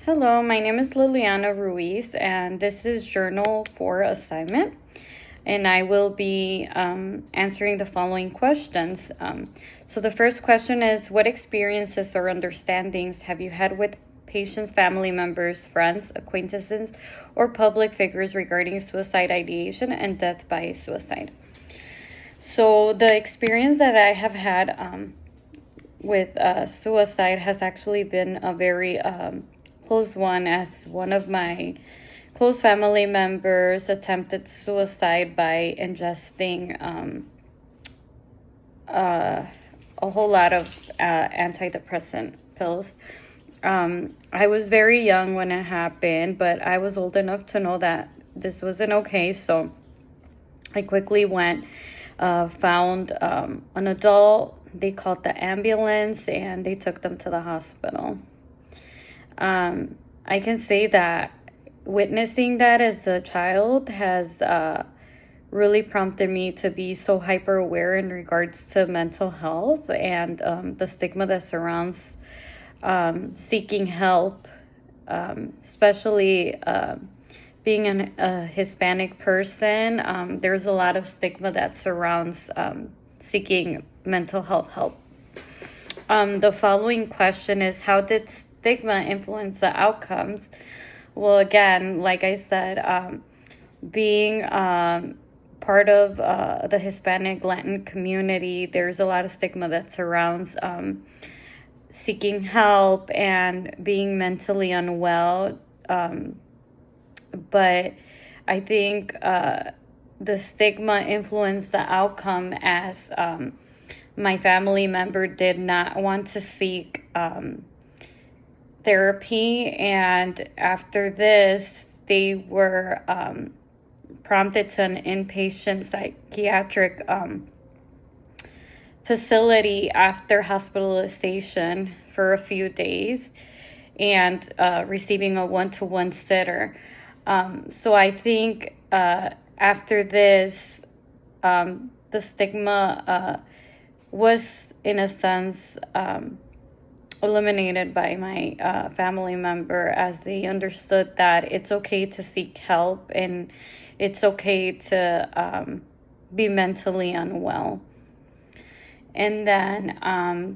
Hello, my name is Liliana Ruiz, and this is Journal 4 assignment, and I will be answering the following questions. So the first question is, what experiences or understandings have you had with patients, family members, friends, acquaintances, or public figures regarding suicide ideation and death by suicide? So the experience that I have had with suicide has actually been a very close one, as one of my close family members attempted suicide by ingesting a whole lot of antidepressant pills. I was very young when it happened, but I was old enough to know that this wasn't okay, so I quickly went, found an adult. They called the ambulance and they took them to the hospital. I can say that witnessing that as a child has really prompted me to be so hyper aware in regards to mental health and the stigma that surrounds seeking help, especially being a Hispanic person. There's a lot of stigma that surrounds seeking mental health help. The following question is, how did stigma influence the outcomes? Well, again, like I said, being part of the Hispanic Latin community, there's a lot of stigma that surrounds seeking help and being mentally unwell. But I think the stigma influenced the outcome, as my family member did not want to seek therapy, and after this they were prompted to an inpatient psychiatric facility after hospitalization for a few days and receiving a one-to-one sitter. So I think after this, the stigma was, in a sense, eliminated by my family member, as they understood that it's okay to seek help and it's okay to be mentally unwell. And then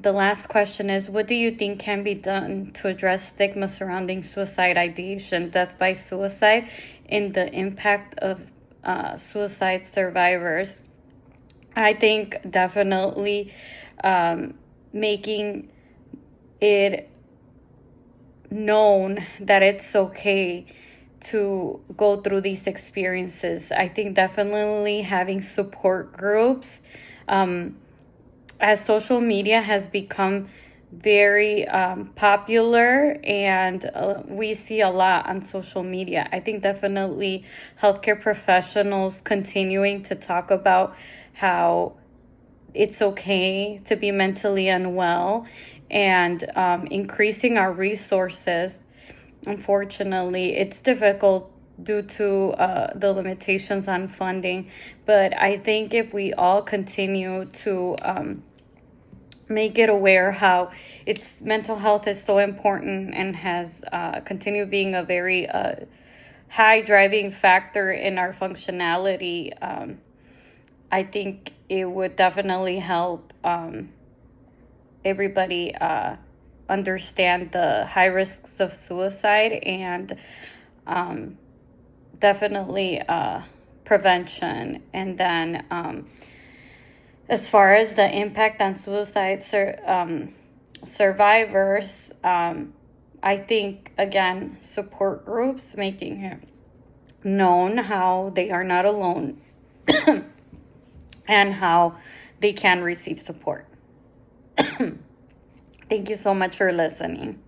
the last question is, what do you think can be done to address stigma surrounding suicide ideation, death by suicide, and the impact of suicide survivors? I think definitely making it known that it's okay to go through these experiences. I think definitely having support groups, as social media has become very popular, and we see a lot on social media. I think definitely healthcare professionals continuing to talk about how it's okay to be mentally unwell, and increasing our resources. Unfortunately, it's difficult due to the limitations on funding, but I think if we all continue to make it aware how mental health is so important and has continued being a very high driving factor in our functionality, I think it would definitely help everybody understand the high risks of suicide, and definitely prevention. And then as far as the impact on suicide survivors, I think, again, support groups, making it known how they are not alone and how they can receive support. Thank you so much for listening.